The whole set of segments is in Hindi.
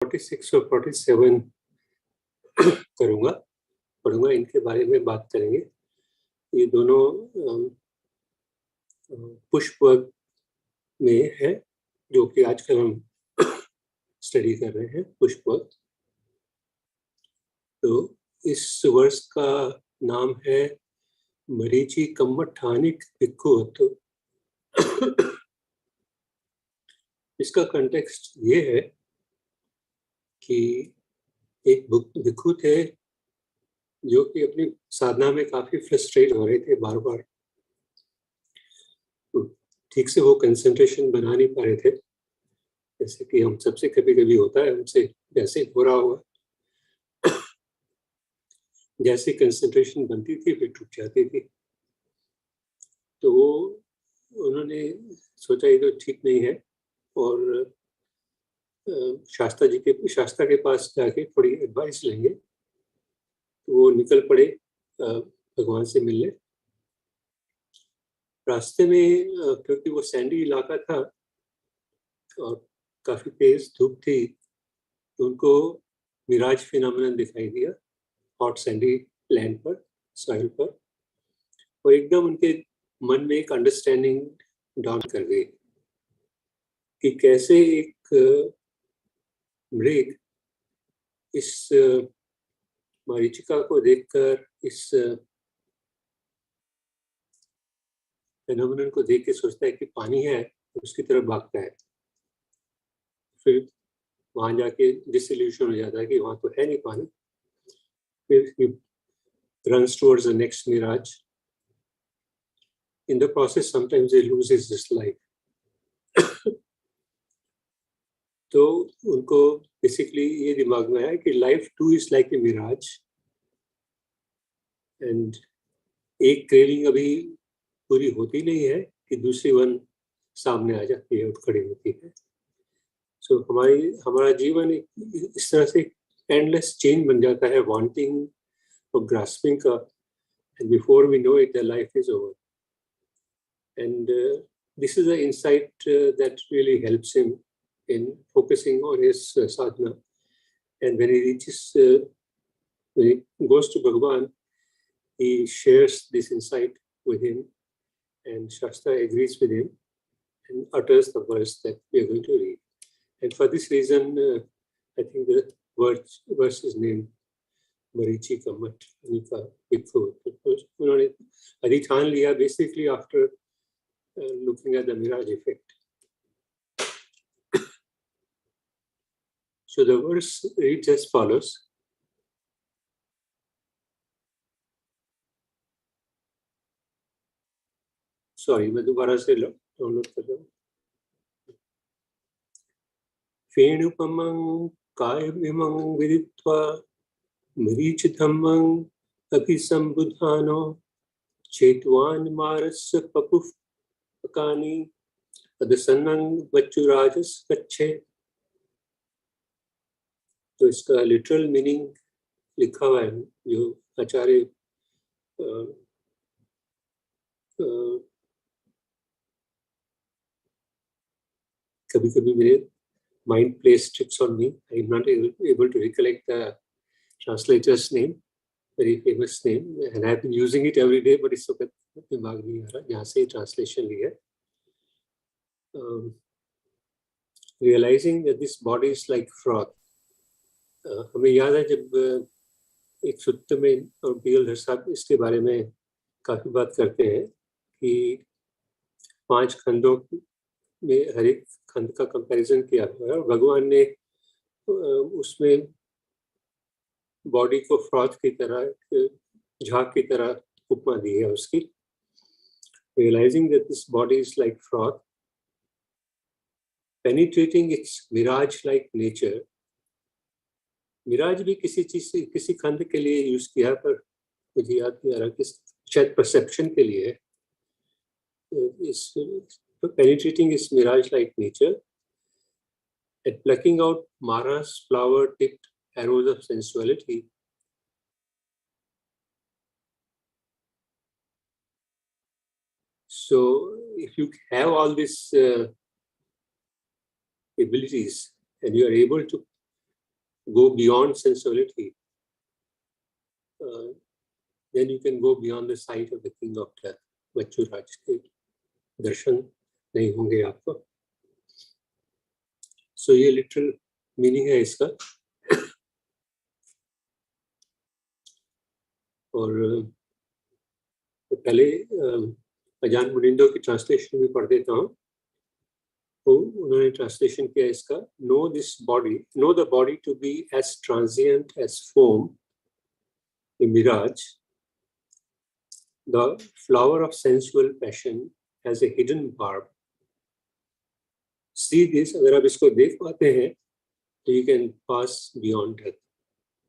46 और 47 पढ़ूंगा, इनके बारे में बात करेंगे। ये दोनों पुष्प वर्ग में है, जो कि आजकल हम स्टडी कर रहे हैं, पुष्प वर्ग। तो इस वर्ष का नाम है मरीचि कम्मठानिक भिक्खुवतु। इसका कंटेक्स्ट ये है कि एक भिक्खु थे जो कि अपनी साधना में काफी फ्रस्ट्रेट हो रहे थे, बार बार ठीक से वो कंसंट्रेशन बना नहीं पा रहे थे, जैसे कि हम सबसे कभी कभी होता है, हमसे जैसे हो रहा हुआ, जैसे कंसंट्रेशन बनती थी फिर टूट जाती थी। तो वो उन्होंने सोचा ये तो ठीक नहीं है, और शास्त्रा के पास जाके थोड़ी एडवाइस लेंगे। तो वो निकल पड़े भगवान से मिलने। रास्ते में क्योंकि वो सैंडी इलाका था और काफी तेज धूप थी, तो उनको मिराज फिनोमेनन दिखाई दिया हॉट सैंडी लैंड पर, सॉइल पर। और एकदम उनके मन में एक अंडरस्टैंडिंग डाउन कर गई कि कैसे एक मृग इस मरीचिका को देखकर, इस फेनोमेनन को देख के सोचता है कि पानी है, तो उसकी तरफ भागता है। फिर वहां जाके डिसइल्यूशन हो जाता है कि वहां तो है नहीं पानी। फिर he runs towards the next mirage. In the process, sometimes he loses his life. तो उनको बेसिकली ये दिमाग में आया कि life too is like a mirage, and एक क्रेविंग अभी पूरी होती नहीं है कि दूसरी वन सामने आ जाती है, उठ खड़ी होती है। सो हमारा जीवन इस तरह से एंडलेस चेन बन जाता है, वांटिंग और ग्रास्पिंग का, and before we know it, the life is over. And this is an insight that really helps him in focusing on his sadhana. And when he goes to Bhagavan, he shares this insight with him, and Shastra agrees with him and utters the verse that we are going to read. And for this reason, I think the verse is named Marichi कम्मठानिक भिक्खु। उन्होंने अधिष्ठान लिया basically after looking at the mirage effect. So the verse reads as follows. Sorry, मैं दोबारा से डाउनलोड कर रहा हूँ। फेणुपमं कायमिमं विदित्वा मरीचिधम्मं अभिसम्बुधानो चेतवान् मारस्य पपुः पकानि तदसन्नं वच्चुराजस् गच्छे। तो इसका लिटरल मीनिंग लिखा हुआ है, जो आचार्य कभी कभी मेरे mind plays tricks on me. I'm not able to recollect the translator's name, very famous name, and I've been using it every day, but it's okay. दिमाग नहीं आ रहा, यहाँ से translation ली है. Realizing that this body is like froth. हमें याद है जब एक सूत्र में और बीएल साहब इसके बारे में काफी बात करते हैं कि 5 खंडों में हर एक खंड का कंपैरिजन किया हुआ है, और भगवान ने उसमें बॉडी को फ्रॉथ की तरह, झाग की तरह उपमा दी है उसकी. Realizing that this body is like froth, penetrating its mirage-like nature. Miraj भी किसी चीज से, किसी खंड के लिए यूज किया, पर मुझे याद नहीं आ रहा, किस, शायद परसेप्शन के लिए. इस penetrating its mirage-like nature and plucking out Mara's flower-tipped arrows of sensuality. So, if you have all these abilities and you are able to go beyond sensuality, then you can go beyond the sight of the king of death. मृत्युराज के दर्शन नहीं होंगे आपको. So ये literal meaning है इसका. और पहले अजान मुनिंदो की ट्रांसलेशन भी पढ़ देता हूँ. तो उन्होंने ट्रांसलेशन किया इसका. Know the body to be as transient as foam, a mirage, the flower of sensual passion as a hidden barb. See this, अगर आप इसको देख पाते हैं, तो you can pass beyond death.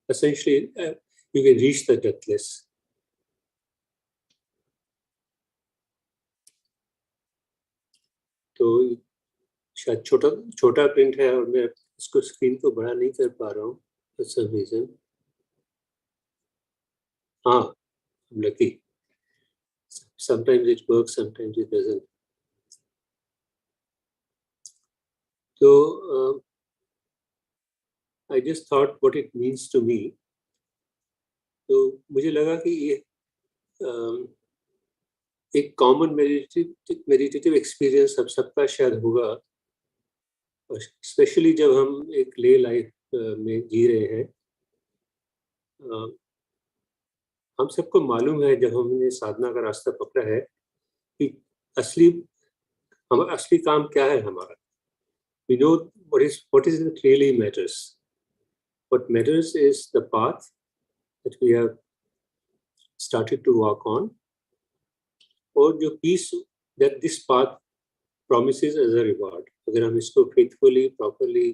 Essentially, you can reach the deathless. तो शायद छोटा प्रिंट है और मैं इसको स्क्रीन को बड़ा नहीं कर पा रहा हूँ for some reason. हाँ, I'm lucky. Sometimes it works, sometimes it doesn't. So I just thought what it means to me. तो मुझे लगा कि ये एक कॉमन मेडिटेटिव एक्सपीरियंस सबका शायद होगा, और स्पेशली जब हम एक ले लाइफ में जी रहे हैं. हम सबको मालूम है जब हमने साधना का रास्ता पकड़ा है कि असली काम क्या है हमारा. We know what is it really matters. What matters is the path that we have started to walk on, और जो peace that this path promises as a reward. अगर हम इसको faithfully, properly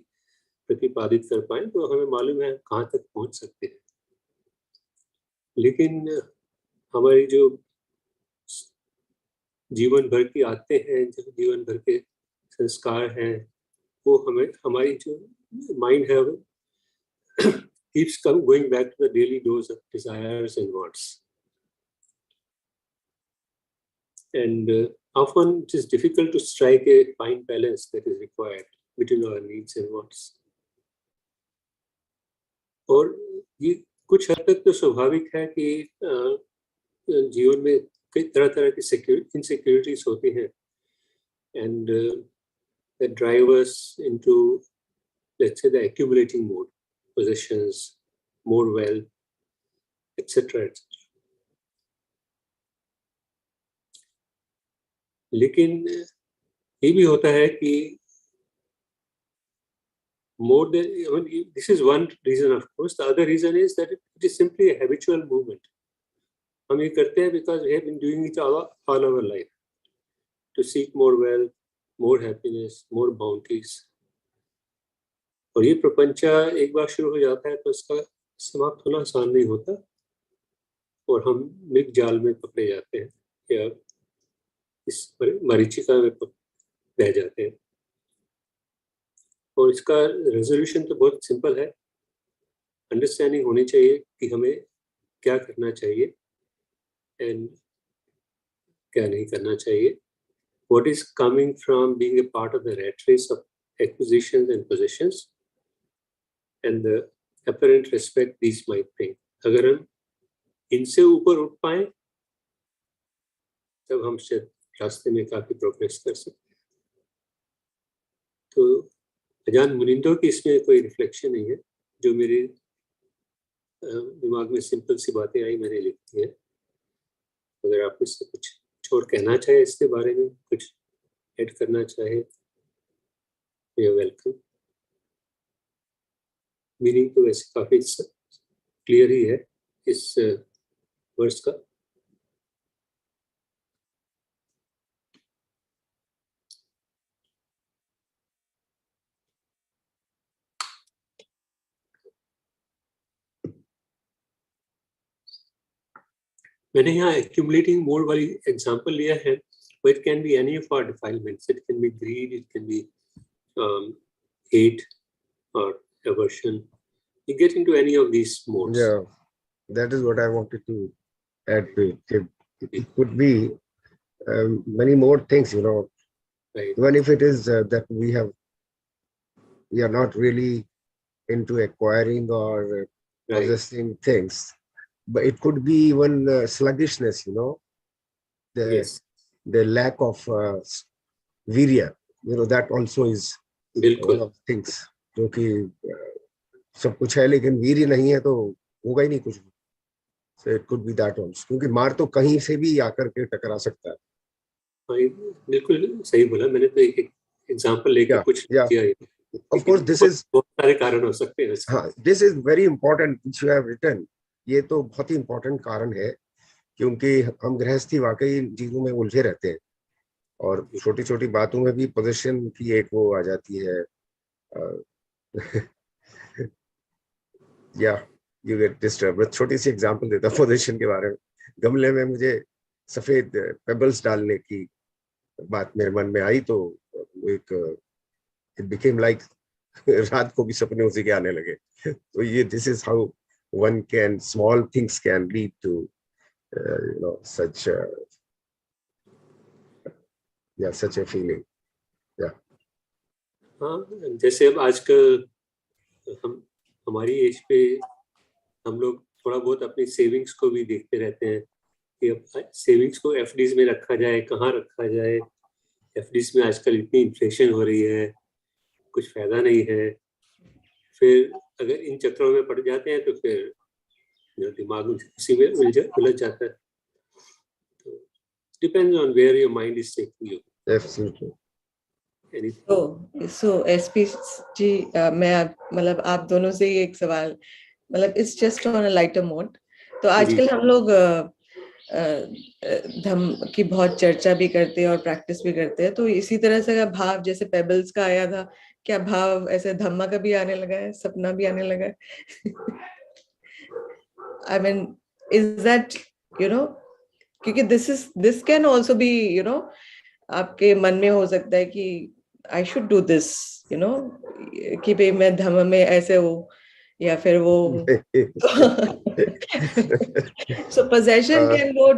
प्रतिपादित कर पाएं तो हमें मालूम है कहाँ तक पहुँच सकते हैं. लेकिन हमारी जो जीवन भर की आदतें हैं, जो जीवन भर के संस्कार हैं, वो हमारी जो माइंड है keeps going back to the daily dose of desires and wants. And often it is difficult to strike a fine balance that is required between our needs and wants. और ये कुछ हद तक तो स्वाभाविक है कि जीवन में कई तरह की इनसिक्योरिटीज होती हैं, and that drive us into, let's say, the accumulating mode, possessions, more wealth, etc. लेकिन ये भी होता है कि more than, this is one reason, of course. The other reason is that it is simply a habitual movement. हम ये करते हैं because we have been doing it all our life, to seek more wealth, more happiness, more bounties. और ये प्रपंचा एक बार शुरू हो जाता है तो उसका समाप्त होना आसान नहीं होता, और हम मृग जाल में पकड़े जाते हैं या इस मरीचिका में बह जाते हैं. और इसका रेजोल्यूशन तो बहुत सिंपल है. अंडरस्टैंडिंग होनी चाहिए कि हमें क्या करना चाहिए एंड क्या नहीं करना चाहिए. What is coming from being a part of the rat race of acquisitions and possessions and the apparent respect these might bring. अगर हम इनसे ऊपर उठ पाए तब हम शायद रास्ते में काफी प्रोग्रेस कर सकते हैं. तो अजान मुनिंदो की इसमें कोई रिफ्लेक्शन नहीं है, जो मेरे दिमाग में सिंपल सी बातें आई मैंने लिख दी है. अगर आप इससे कुछ और कहना चाहे, इसके बारे में कुछ ऐड करना चाहे, यू आर वेलकम. मीनिंग तो वैसे काफी क्लियर ही है इस वर्स का. मैंने यहाँ accumulating more वाली एग्जाम्पल लिया है, but it can be any of our defilements. It can be greed, it can be hate or aversion. You get into any of these modes. Yeah, that is what I wanted to add to it. It could be many more things, you know. Right. Even if it is that we are not really into acquiring or right, possessing things, but it could be even sluggishness, the yes, the lack of virya, that also is one बिल्कुल, of the things. जो कि सब कुछ है लेकिन वीर्य नहीं है तो होगा ही नहीं कुछ भी. So it could be that also, क्योंकि मार तो कहीं से भी आकर के टकरा सकता है. हाँ, ये बिल्कुल सही बोला. मैंने तो एक एग्जांपल लेके Yeah, कुछ yeah. किया है, Of course, लेकिन this बहुत is बहुत सारे कारण हो सकते हैं इसके. हाँ, this is very important which you have written. ये तो बहुत ही इम्पोर्टेंट कारण है, क्योंकि हम गृहस्थी वाकई इन चीजों में उलझे रहते हैं और छोटी छोटी बातों में भी पोजीशन की एक वो आ जाती है. या यू गेट डिस्टर्ब. छोटी सी एग्जांपल देता हूं पोजीशन के बारे में. गमले में मुझे सफेद पेबल्स डालने की बात मेरे मन में आई तो एक इट बिकेम लाइक रात को भी सपने उसी के आने लगे. तो ये this is how one can small things can lead to such such a feeling. हाँ, जैसे अब आजकल हम हमारी एज पे हम लोग थोड़ा बहुत अपनी सेविंग्स को भी देखते रहते हैं कि अब सेविंग्स को एफडीज में रखा जाए, कहाँ रखा जाए. एफडीज में आजकल इतनी इन्फ्लेशन हो रही है, कुछ फायदा नहीं है. फिर अगर इन चक्रों में पड़ जाते हैं तो फिर दिमाग उसी में उलझ जाता है. तो depends on where your mind is taking you. Absolutely. Anything. so SP ji, मैं मतलब आप दोनों से ही एक सवाल, मतलब it's just on a lighter mode. तो आजकल हम लोग धम्म की बहुत चर्चा भी करते हैं और प्रैक्टिस भी करते हैं. तो इसी तरह से अगर भाव जैसे पेबल्स का आया था, क्या भाव ऐसे धम्मा का भी आने लगा है, सपना भी आने लगा है? I mean, is that क्योंकि this can also be आपके मन में हो सकता है कि I should do this, कि भाई मैं धम्म में ऐसे हूँ या फिर वो. So possession can go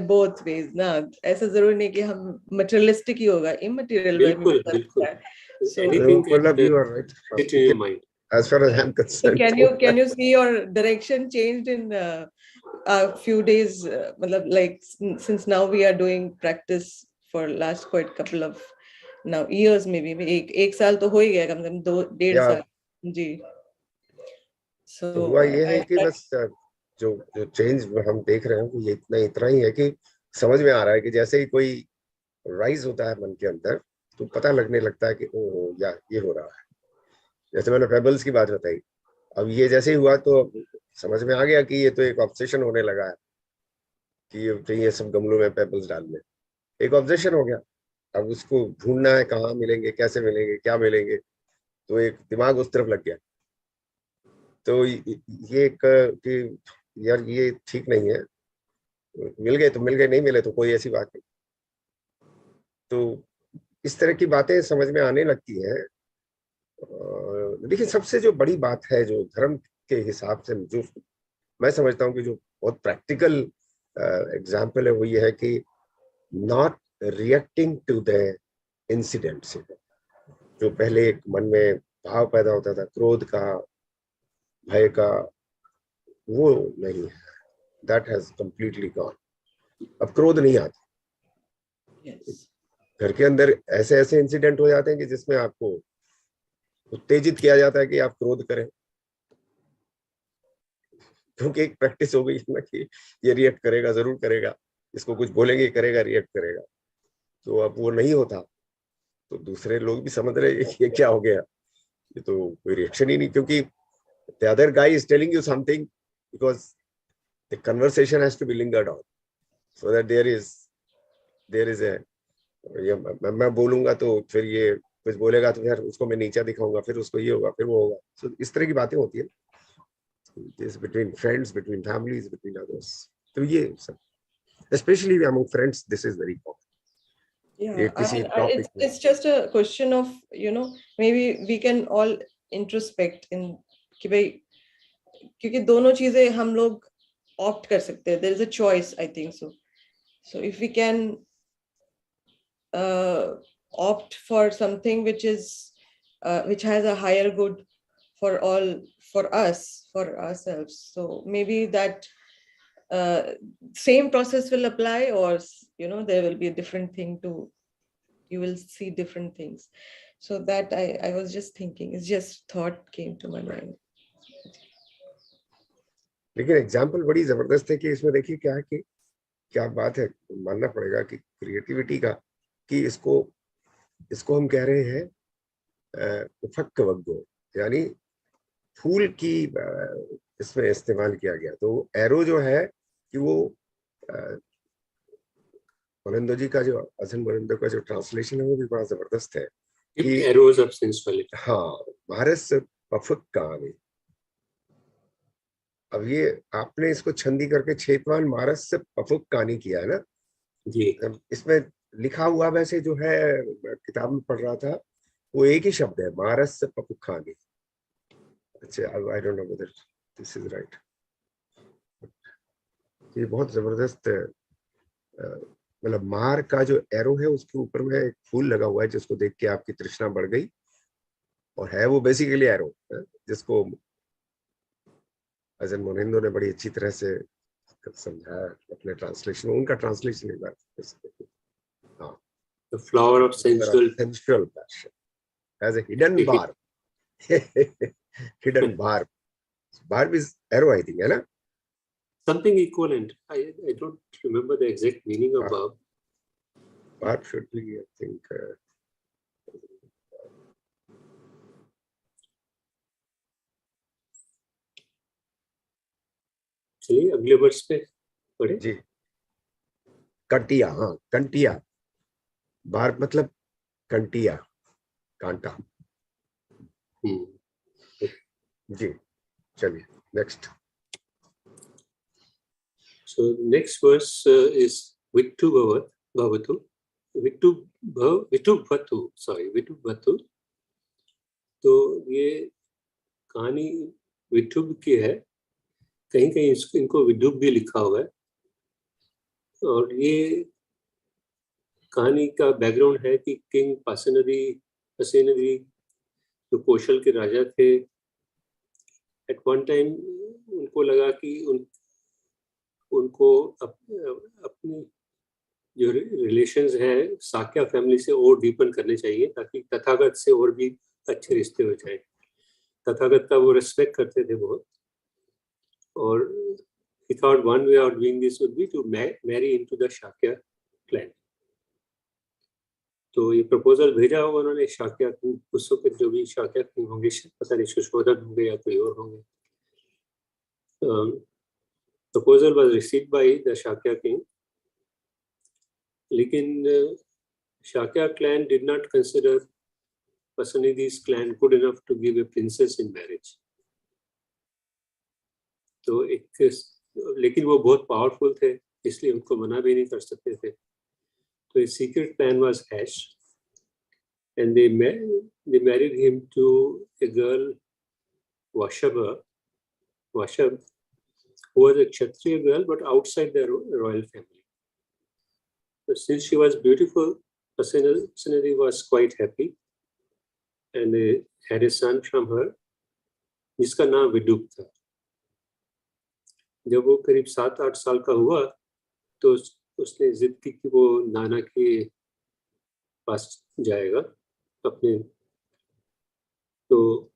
both ways ना. ऐसा जरूरी नहीं कि हम materialistic ही होगा, immaterial में भी बिल्कुल, हो बिल्कुल. सकता है. So Anything Pallab, you are right. sit in your mind. As far as I'm so concerned. can you see your direction changed in a few days? मतलब like since now we are doing practice for last quite couple of now years, maybe एक साल तो हो ही गया, कम से कम 2-1.5 साल जी. So तो हुआ ये है कि बस जो जो चेंज हम देख रहे हैं वो ये इतना ही है कि समझ में आ रहा है कि जैसे ही कोई राइज होता है मन के अंदर तो पता लगने लगता है कि ओ या ये हो रहा है. जैसे मैंने पेबल्स की बात बताई, अब ये जैसे ही हुआ तो समझ में आ गया कि ये तो एक ऑब्सेशन होने लगा है कि ये सब गमलों में पेबल्स डालने. एक ऑब्सेशन हो गया. अब उसको ढूंढना है, कहाँ मिलेंगे, कैसे मिलेंगे, क्या मिलेंगे. तो एक दिमाग उस तरफ लग गया. तो ये एक कि यार ये ठीक नहीं है. मिल गए तो मिल गए, नहीं मिले तो कोई ऐसी बात नहीं. तो इस तरह की बातें समझ में आने लगती हैं. देखिए, सबसे जो बड़ी बात है जो धर्म के हिसाब से जो मैं समझता हूँ कि जो बहुत प्रैक्टिकल एग्जाम्पल है वो ये है कि not reacting to the incidents. जो पहले एक मन में भाव पैदा होता था क्रोध का, भय का, वो नहीं है. That has completely gone. अब क्रोध नहीं आता. घर के अंदर ऐसे ऐसे इंसिडेंट हो जाते हैं कि जिसमें आपको उत्तेजित किया जाता है कि आप क्रोध करें, क्योंकि एक प्रैक्टिस हो गई ना कि ये रिएक्ट करेगा, जरूर करेगा, इसको कुछ बोलेंगे करेगा, रिएक्ट करेगा. तो अब वो नहीं होता तो दूसरे लोग भी समझ रहे हैं कि ये क्या हो गया, ये तो कोई रिएक्शन ही नहीं, क्योंकि the other guy is telling you something because the conversation has to be lingered on so that there is a मैं बोलूंगा तो फिर ये कुछ बोलेगा तो फिर उसको मैं नीचा दिखाऊंगा, फिर उसको ये होगा, फिर वो होगा. So इस तरह की बातें होती है. This between friends, between families, between others. तो ये सब especially among friends this is very important. Yeah, I mean, it's just a question of maybe we can all introspect in कि भाई, क्योंकि दोनों चीजें हम लोग ऑप्ट कर सकते हैं. There is a choice, I think so. So if we can opt for something which has a higher good for us, for ourselves. So maybe that same process will apply, or there will be a different thing you will see different things. So that I was just thinking, it's just thought came to my mind. लेकिन एग्जाम्पल बड़ी जबरदस्त है कि इसमें देखिए क्या है कि क्या बात है, मानना पड़ेगा कि क्रिएटिविटी का, कि इसको हम कह रहे हैं फक्क वग्गो, यानी फूल की इसमें इस्तेमाल किया गया। तो एरो जो है कि वो मोनिंदो जी का जो अजहन मोनिंदो का जो ट्रांसलेशन है वो भी बड़ा जबरदस्त है कि एरोज ऑफ सेंसुअलिटी। हाँ, भारत पफक कहानी। अब ये आपने इसको छंदी करके छेतवान मारस से पफुक कहानी किया है ना जी। इसमें लिखा हुआ वैसे जो है, किताब में पढ़ रहा था, वो एक ही शब्द है, मारस से पफुक कहानी। अच्छा, I don't know whether this is right. ये बहुत जबरदस्त, मतलब मार का जो एरो है उसके ऊपर में एक फूल लगा हुआ है जिसको देख के आपकी तृष्णा बढ़ गई, और है वो बेसिकली एरो, जिसको अजहन मोनिंदो ने बड़ी अच्छी तरह से समझाया अपने ट्रांसलेशन में। उनका ट्रांसलेशन एक बार हाँ, The flower of sensual passion as a hidden barb. Hidden barb. Barb is arrow, I think, है ना? Something equivalent. I don't remember the exact meaning of barb. Barb should be, I think. चलिए अगले वर्ष पे पढ़े जी। कंटिया, हाँ कंटिया, बार्ब मतलब कंटिया, कांटा। जी, चलिए next. So next verse is Vittu Bhavatu. Vittu Bhatu, sorry, Vittu Bhatu. तो ये कहानी विठुब की है, कहीं कहीं इनको विदुब भी लिखा हुआ है। और ये कहानी का बैकग्राउंड है कि किंग पसेनदी जो कौशल के राजा थे, एट वन टाइम उनको लगा कि उनको अपनी जो रिलेशंस हैं साक्या फैमिली से और डीपन करने चाहिए, ताकि तथागत से और भी अच्छे रिश्ते हो जाए। तथागत का वो रिस्पेक्ट करते थे बहुत, और he thought one way of doing this would be to marry into the Shakya clan. तो ये प्रपोजल भेजा होगा उन्होंने शाक्या किंग, उस वक्त जो भी शाक्या किंग होंगे, पता नहीं सुशोधन होंगे या कोई और होंगे। Proposal was received by the Shakya king, लेकिन Shakya clan did not consider पसनिधि's clan good enough to give a princess in marriage. तो लेकिन वो बहुत पावरफुल थे, इसलिए उनको मना भी नहीं कर सकते थे। तो a secret plan was hatched, and they married him to a girl, Vashab, who was a Kshatriya girl but outside the royal family. So since she was beautiful, Pasenadi was quite happy, and they had a son from her, जिसका नाम विदुप था। जब वो करीब 7-8 साल का हुआ तो उसने जिद की कि वो नाना के पास जाएगा अपने, तो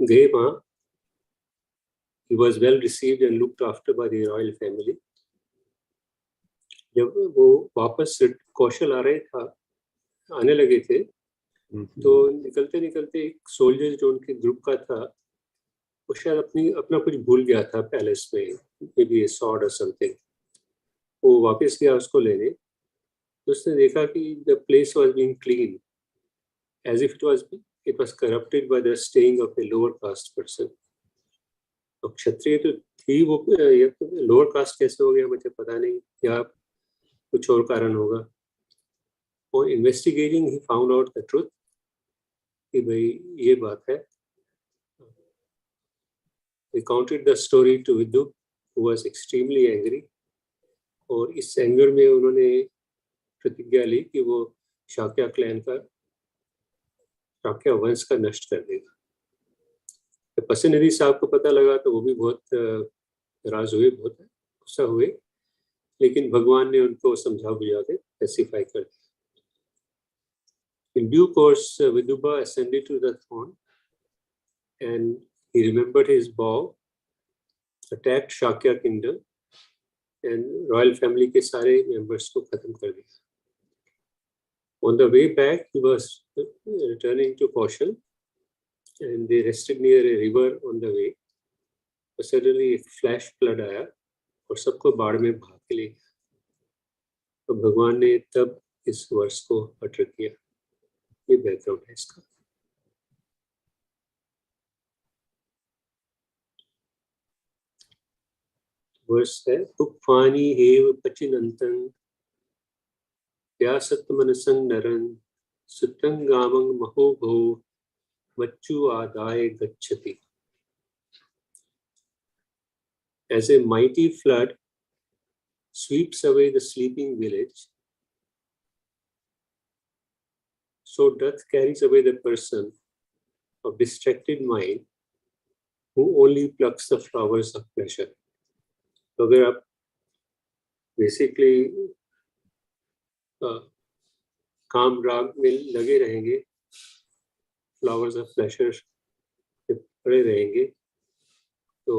गए वहाँ। He was well received and looked after by the royal family. जब वो वापस कौशल आने लगे थे, तो निकलते निकलते एक सोल्जर जो उनके ग्रुप का था, वो शायद अपना कुछ भूल गया था पैलेस में, maybe a sword or something. वो वापस गया उसको लेने, तो उसने देखा कि the place was being cleaned, as if it was corrupted by the staying of a lower caste person. तो क्षत्रिय तो थी वो, लोअर कास्ट कैसे हो गया मुझे पता नहीं, या कुछ और कारण होगा। और investigating he found out the truth कि भाई ये बात है। Recounted the story to Vidu, who was extremely angry, और इस एंगर में उन्होंने प्रतिज्ञा ली कि वो शाक्या क्लैन का शाक्य वंश का नष्ट कर देगा। तो पसनरी साहब को पता लगा तो वो भी बहुत नाराज हुए, बहुत गुस्सा हुए, लेकिन भगवान ने उनको समझा बुझा के पैसिफाई कर दिया। In due course, Vidubha ascended to the throne and he remembered his vow, attacked Shakya kingdom and royal family के सारे members को खत्म कर दिया। On the way back, he was returning to Kaushal and they rested near a river on the way. But suddenly एक flash flood आया और सबको बाढ़ में भाग के ले गया। तो भगवान ने तब इस वर्ष को अटर किया। ये बैकग्राउंड है इसका। वर्ष है उपफानी हेव पचिनंतं व्यासत्मनसं नरं सुतंगामं महोभो मच्चु आदाय गच्छति। As a mighty flood sweeps away the sleeping village, so death carries away the person of distracted mind who only plucks the flowers of pleasure. तो अगर आप बेसिकली काम राग में लगे रहेंगे, फ्लावर्स ऑफ प्लेजर पे पड़े रहेंगे, तो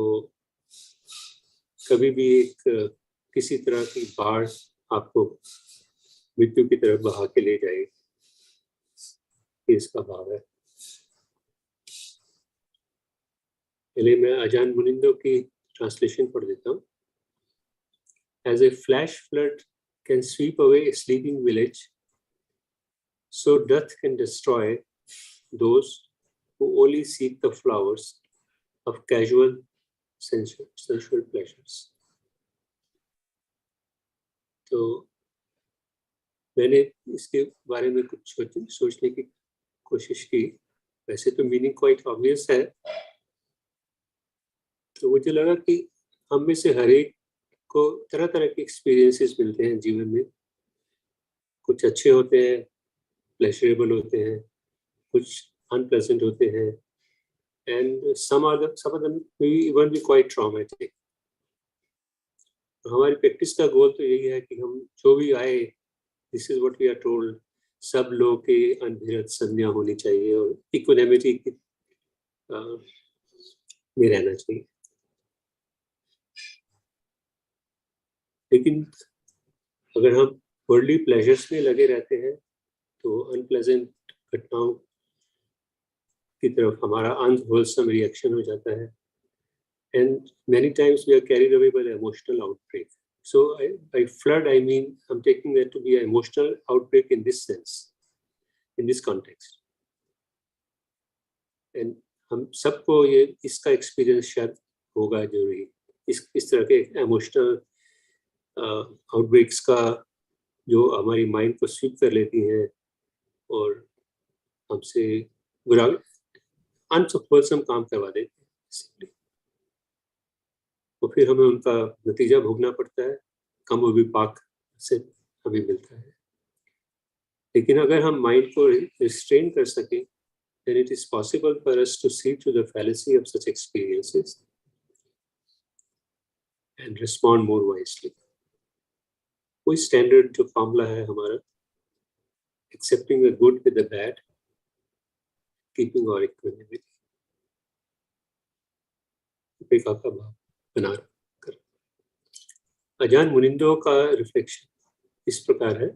कभी भी एक किसी तरह की बाढ़ आपको मृत्यु की तरफ बहा के ले जाएगी। इसका भाव है। पहले मैं अजान मुनिंदो की ट्रांसलेशन पढ़ देता हूँ। As a flash flood can sweep away a sleeping village, so death can destroy those who only seek the flowers of casual sensual pleasures. तो मैंने इसके बारे में कुछ सोचने की कोशिश की। वैसे तो मीनिंग क्वाइट ऑब्वियस है, तो मुझे लगा कि हम में से हर एक को तरह तरह के एक्सपीरियंसेस मिलते हैं जीवन में। कुछ अच्छे होते हैं, प्लेजरेबल होते हैं, कुछ अनप्लेजेंट होते हैं, and some of them may even be quite traumatic. हमारी प्रैक्टिस का गोल तो यही है कि हम जो भी आए, this is what we are told, सब लोगों के अनभिरत संज्ञा होनी चाहिए और इक्विनेमिटी में रहना चाहिए। लेकिन अगर हम वर्ल्डली प्लेजर्स में लगे रहते हैं तो अनप्लेजेंट घटनाओं की तरफ हमारा अनहोलसम रिएक्शन हो जाता है, and many times we are carried away by the emotional outbreak. So by flood I mean I'm taking that to be an emotional outbreak in this sense, in this context. And हम सबको ये इसका एक्सपीरियंस शायद होगा जरूरी, इस तरह के इमोशनल आउटब्रेक्स का जो हमारी माइंड को स्वीप कर लेती हैं और हमसे बुरा अनसफलसम काम करवा देती हैं, तो फिर हमें उनका नतीजा भोगना पड़ता है, कम विपाक से हमें मिलता है। लेकिन अगर हम माइंड को रिस्ट्रेन कर सकें, then it is possible for us to see through the fallacy of such experiences and respond more wisely. कोई स्टैंडर्ड जो फॉर्मूला है हमारा, accepting the good with the bad, keeping our equanimity, उपेक्षा का भाव बना कर। अजान मुनिंदो का रिफ्लेक्शन इस प्रकार है।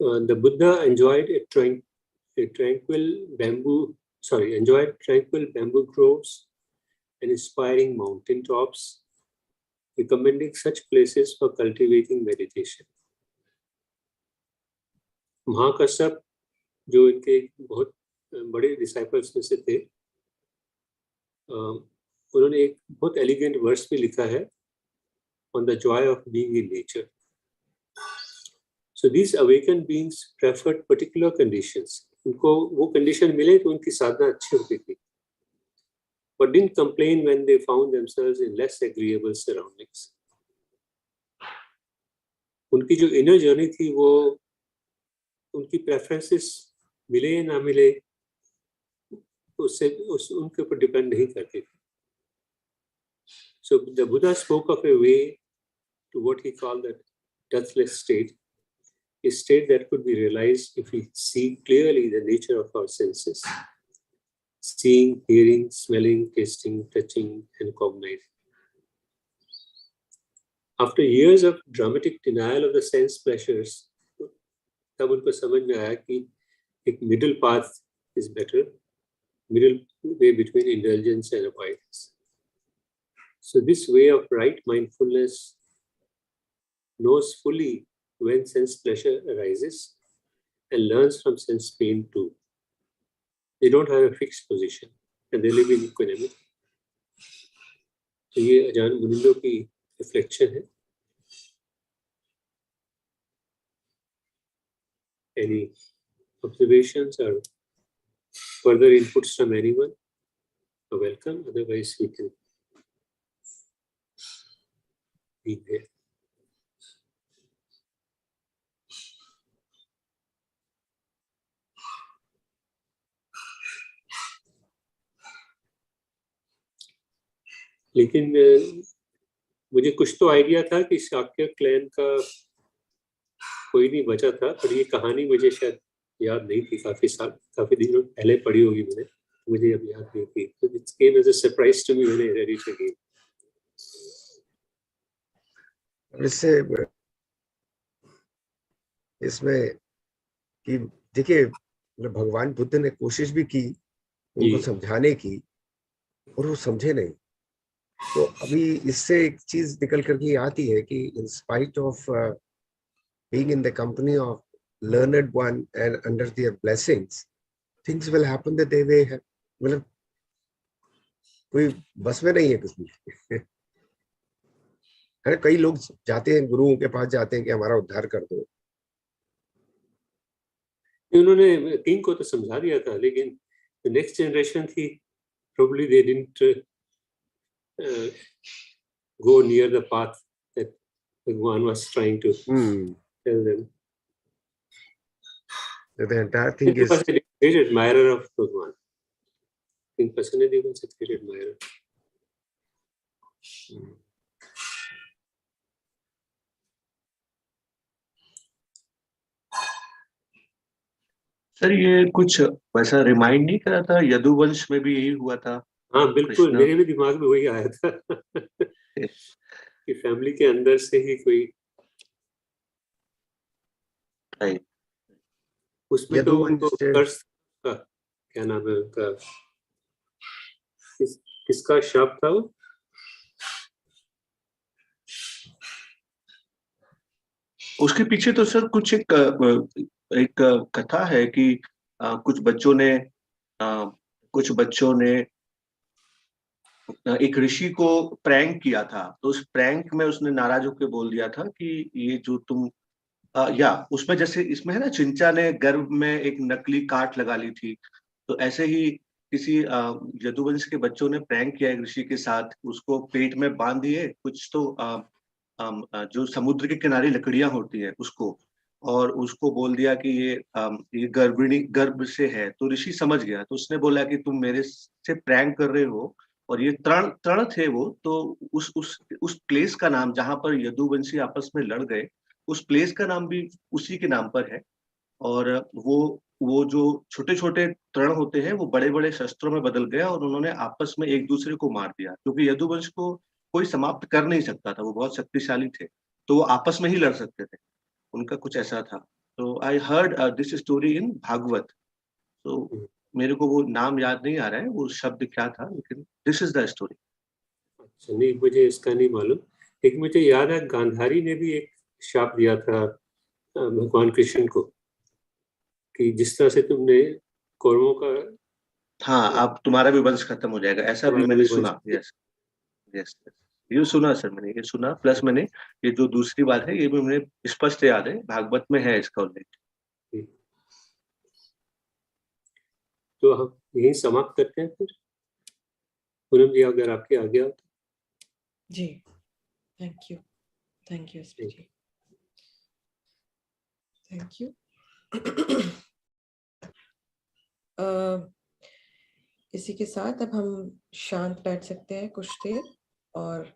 The Buddha enjoyed tranquil bamboo groves and inspiring mountain tops, recommending such places for cultivating meditation. Mahakashyap जो इनके बहुत बड़े डिसाइपल्स में से थे, उन्होंने एक बहुत एलिगेंट वर्स भी लिखा है on the joy of being in nature. So these awakened beings preferred particular conditions. उनको वो कंडीशन मिले तो उनकी साधना अच्छी होती थी, but didn't complain when they found themselves in less agreeable surroundings. उनकी जो इनर जर्नी थी वो उनकी प्रेफरेंसेस मिले या ना मिले उससे उनके ऊपर डिपेंड नहीं करती थी. So the Buddha spoke of a way to what he called that deathless state, a state that could be realized if we see clearly the nature of our senses, seeing, hearing, smelling, tasting, touching, and cogniting. After years of dramatic denial of the sense pleasures, तब उनको समझ में आया कि एक middle path is better, middle way between indulgence and avoidance. So this way of right mindfulness knows fully when sense pleasure arises and learns from sense pain too. They don't have a fixed position and they live in equanimity. तो ये अजान मुनिंदो की रिफ्लेक्शन है. Any observations or further inputs from anyone are welcome. Otherwise, we can be there. लेकिन मुझे कुछ तो आइडिया था कि शाक्य क्लैन का कोई नहीं बचा था, पर ये कहानी मुझे शायद याद नहीं थी. काफी दिनों पहले पढ़ी होगी मैंने, मुझे अब याद नहीं थी. So it came as a surprise to me when I read it again. इसमें कि देखिए भगवान बुद्ध ने कोशिश भी की उनको समझाने की और वो समझे नहीं. तो अभी इससे एक चीज निकल करके आती है कि in spite of being in the company of learned one and under their blessings, things will happen that they way है. मतलब कोई बस में नहीं है कुछ भी. है कई लोग जाते हैं गुरुओं के पास जाते हैं कि हमारा उद्धार कर दो. उन्होंने किंग को तो समझा दिया था, लेकिन नेक्स्ट जनरेशन थी, probably they didn't go near the path that Bhagwan was trying to tell them. The entire thing is was a great admirer of Bhagwan. In personally was a great admirer. Sir ये कुछ वैसा रिमाइंड नहीं करा था? यदुवंश में भी यही हुआ था. हाँ बिल्कुल, मेरे भी दिमाग में वही आया था कि फैमिली के अंदर से ही कोई उसमें तो उनको कर्स का क्या नाम है उनका, किसका शाप था वो? उसके पीछे तो सर कुछ एक कथा है कि कुछ बच्चों ने एक ऋषि को प्रैंक किया था. तो उस प्रैंक में उसने नाराज होकर बोल दिया था कि ये जो तुम उसमें जैसे इसमें है ना, चिंचा ने गर्भ में एक नकली काट लगा ली थी. तो ऐसे ही किसी यदुवंश के बच्चों ने प्रैंक किया एक ऋषि के साथ, उसको पेट में बांध दिए कुछ तो जो समुद्र के किनारे लकड़ियां होती है उसको, और उसको बोल दिया कि ये गर्भ से है. तो ऋषि समझ गया, तो उसने बोला कि तुम मेरे से प्रैंक कर रहे हो, और ये तृण थे वो. तो उस प्लेस का नाम जहां पर यदुवंशी आपस में लड़ गए, उस प्लेस का नाम भी उसी के नाम पर है. और वो जो छोटे छोटे तृण होते हैं वो बड़े बड़े शस्त्रों में बदल गया, और उन्होंने आपस में एक दूसरे को मार दिया, क्योंकि यदुवंश को कोई समाप्त कर नहीं सकता था, वो बहुत शक्तिशाली थे, तो वो आपस में ही लड़ सकते थे. उनका कुछ ऐसा था. तो I heard this story in Bhagwat. तो मेरे को वो नाम याद नहीं आ रहा है, वो शब्द क्या था, लेकिन दिस इज द स्टोरी. अच्छा, नहीं मुझे इसका नहीं मालूम, लेकिन मुझे याद है गांधारी ने भी एक शाप दिया था भगवान कृष्ण को कि जिस तरह से तुमने कौरवों का, हाँ, अब तुम्हारा भी वंश खत्म हो जाएगा, ऐसा भी मैंने सुना. यस यस, ये सुना सर, मैंने ये सुना. प्लस मैंने ये जो दूसरी बात है ये भी मैंने स्पष्ट याद है, भागवत में है इसका उल्लेख. तो हम यही समाप्त करते हैं फिर. पूनम जी अगर आपके आगे आओ तो. जी, thank you SP ji, thank you. इसी के साथ अब हम शांत बैठ सकते हैं कुछ देर और